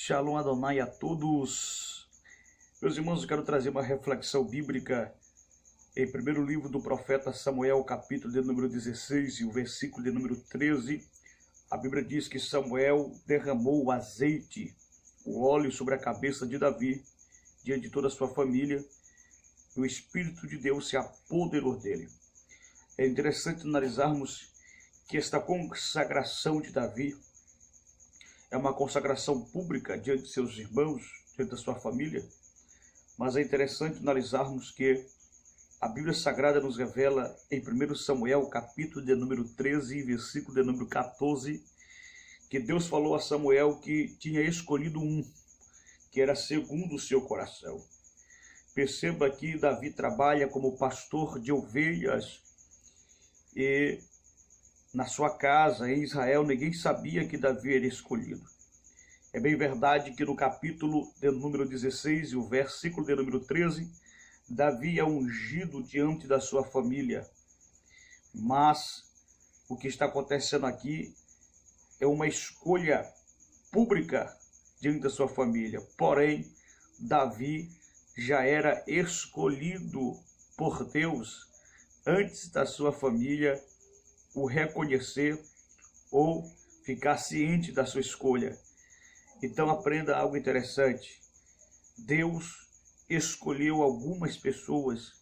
Shalom Adonai a todos. Meus irmãos, eu quero trazer uma reflexão bíblica em primeiro livro do profeta Samuel, capítulo de número 16 e o versículo de número 13. A Bíblia diz que Samuel derramou o azeite, o óleo sobre a cabeça de Davi, diante de toda a sua família, e o Espírito de Deus se apoderou dele. É interessante analisarmos que esta consagração de Davi é uma consagração pública diante de seus irmãos, diante da sua família, mas é interessante analisarmos que a Bíblia Sagrada nos revela em 1 Samuel, capítulo de número 13, versículo de número 14, que Deus falou a Samuel que tinha escolhido um, que era segundo o seu coração. Perceba que Davi trabalha como pastor de ovelhas e na sua casa, em Israel, ninguém sabia que Davi era escolhido. É bem verdade que no capítulo de número 16 e o versículo de número 13, Davi é ungido diante da sua família. Mas o que está acontecendo aqui é uma escolha pública diante da sua família. Porém, Davi já era escolhido por Deus antes da sua família o reconhecer ou ficar ciente da sua escolha. Então aprenda algo interessante. Deus escolheu algumas pessoas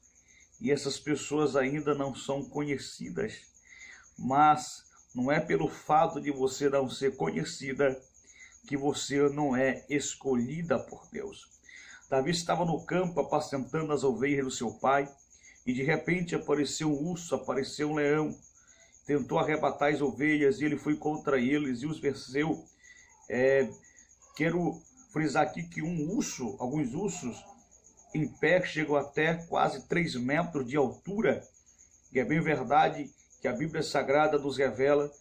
e essas pessoas ainda não são conhecidas, mas não é pelo fato de você não ser conhecida que você não é escolhida por Deus. Davi estava no campo apacentando as ovelhas do seu pai e de repente apareceu um urso, apareceu um leão, tentou arrebatar as ovelhas e ele foi contra eles e os venceu. Quero frisar aqui que alguns ursos em pé chegam até quase 3 metros de altura. E é bem verdade que a Bíblia Sagrada nos revela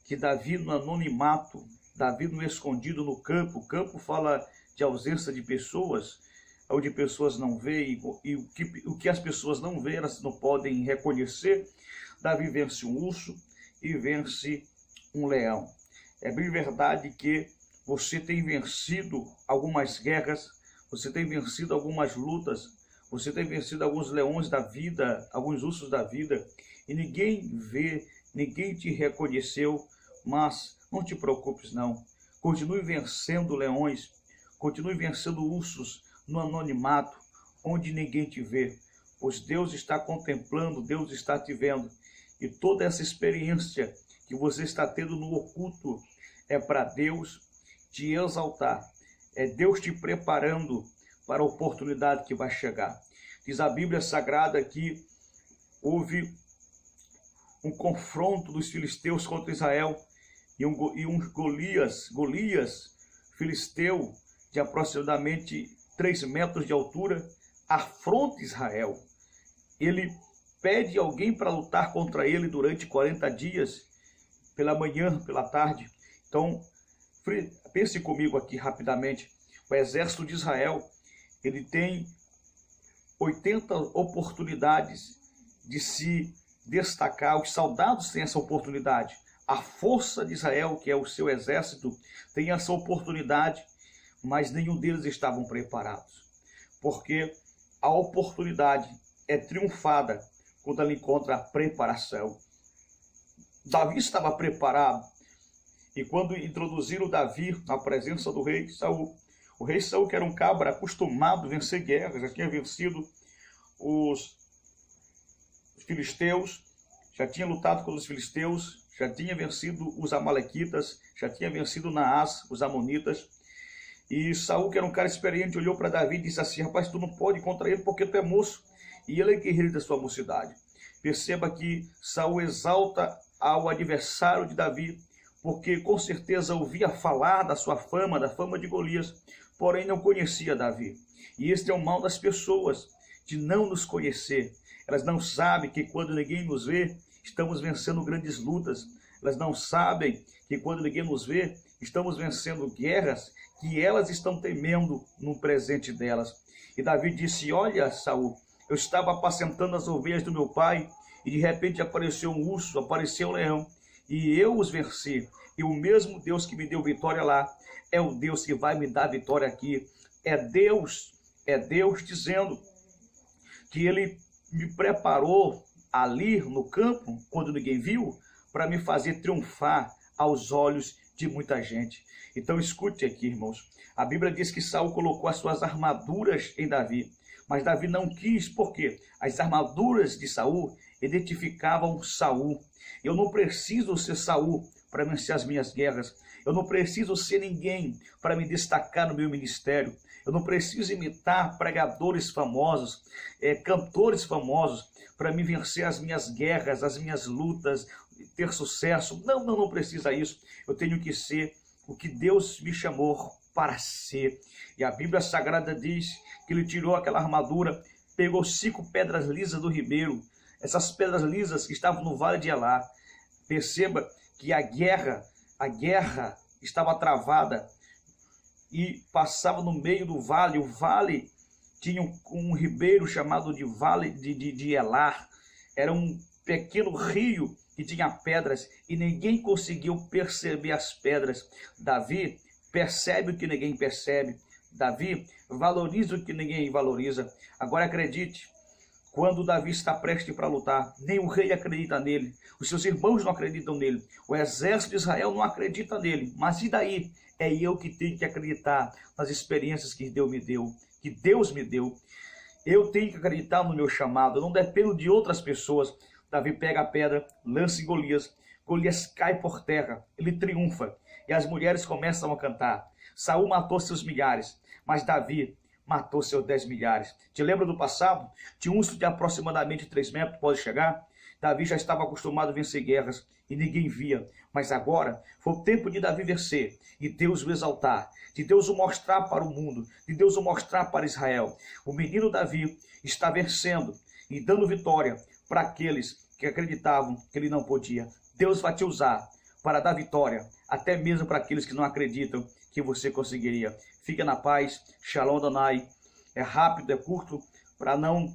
que Davi no anonimato, Davi no escondido no campo, o campo fala de ausência de pessoas, onde pessoas não veem, e o que as pessoas não veem, elas não podem reconhecer. Davi vence um urso e vence um leão. É bem verdade que você tem vencido algumas guerras, você tem vencido algumas lutas, você tem vencido alguns leões da vida, alguns ursos da vida, e ninguém vê, ninguém te reconheceu, mas não te preocupes não. Continue vencendo leões, continue vencendo ursos no anonimato, onde ninguém te vê, pois Deus está contemplando, Deus está te vendo. E toda essa experiência que você está tendo no oculto é para Deus te exaltar. É Deus te preparando para a oportunidade que vai chegar. Diz a Bíblia Sagrada que houve um confronto dos filisteus contra Israel e um Golias, filisteu, de aproximadamente 3 metros de altura, afronta Israel. Ele pede alguém para lutar contra ele durante 40 dias, pela manhã, pela tarde. Então, pense comigo aqui rapidamente. O exército de Israel, ele tem 80 oportunidades de se destacar. Os soldados têm essa oportunidade. A força de Israel, que é o seu exército, tem essa oportunidade, mas nenhum deles estavam preparados. Porque a oportunidade é triunfada quando ela encontra a preparação. Davi estava preparado. E quando introduziram Davi na presença do rei Saul, o rei Saul, que era um cabra acostumado a vencer guerras, já tinha vencido os filisteus, já tinha lutado com os filisteus, já tinha vencido os amalequitas, já tinha vencido Naás, os amonitas. E Saul, que era um cara experiente, olhou para Davi e disse assim: rapaz, tu não pode ir contra ele porque tu é moço e ele é guerreiro da sua mocidade. Perceba que Saul exalta ao adversário de Davi, porque com certeza ouvia falar da sua fama, da fama de Golias, porém não conhecia Davi. E este é o mal das pessoas, de não nos conhecer. Elas não sabem que quando ninguém nos vê, estamos vencendo grandes lutas. Elas não sabem que quando ninguém nos vê, estamos vencendo guerras que elas estão temendo no presente delas. E Davi disse: olha, Saul, eu estava apacentando as ovelhas do meu pai e de repente apareceu um urso, apareceu um leão. e eu os venci. E o mesmo Deus que me deu vitória lá é o Deus que vai me dar vitória aqui. É Deus dizendo que Ele me preparou ali no campo, quando ninguém viu, para me fazer triunfar aos olhos de muita gente. Então escute aqui, irmãos. A Bíblia diz que Saul colocou as suas armaduras em Davi, mas Davi não quis, porque as armaduras de Saul identificavam Saul. Eu não preciso ser Saul para vencer as minhas guerras. Eu não preciso ser ninguém para me destacar no meu ministério. Eu não preciso imitar pregadores famosos, cantores famosos, para me vencer as minhas guerras, as minhas lutas, ter sucesso. Não precisa isso. Eu tenho que ser o que Deus me chamou para ser. E a Bíblia Sagrada diz que ele tirou aquela armadura, pegou 5 pedras lisas do ribeiro, essas pedras lisas que estavam no vale de Elá. Perceba que a guerra estava travada e passava no meio do vale. O vale tinha um ribeiro chamado de Vale de Elá. Era um pequeno rio que tinha pedras e ninguém conseguiu perceber as pedras. Davi percebe o que ninguém percebe. Davi valoriza o que ninguém valoriza. Agora acredite, quando Davi está prestes para lutar, nem o rei acredita nele, os seus irmãos não acreditam nele, o exército de Israel não acredita nele. Mas e daí? É eu que tenho que acreditar nas experiências que Deus me deu. Eu tenho que acreditar no meu chamado, eu não dependo de outras pessoas. Davi pega a pedra, lança em Golias. Golias cai por terra, ele triunfa. E as mulheres começam a cantar. Saul matou seus milhares, mas Davi matou seus 10 milhares. Te lembra do passado? De um urso de aproximadamente 3 metros pode chegar? Davi já estava acostumado a vencer guerras e ninguém via. Mas agora foi o tempo de Davi vencer e Deus o exaltar, de Deus o mostrar para o mundo, de Deus o mostrar para Israel. O menino Davi está vencendo e dando vitória para aqueles que acreditavam que ele não podia. Deus vai te usar para dar vitória, até mesmo para aqueles que não acreditam que você conseguiria. Fica na paz. Shalom Adonai. É rápido, é curto, para não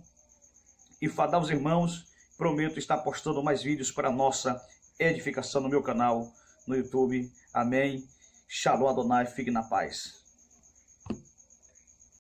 enfadar os irmãos. Prometo estar postando mais vídeos para nossa edificação no meu canal, no YouTube. Amém. Shalom Adonai. Fique na paz.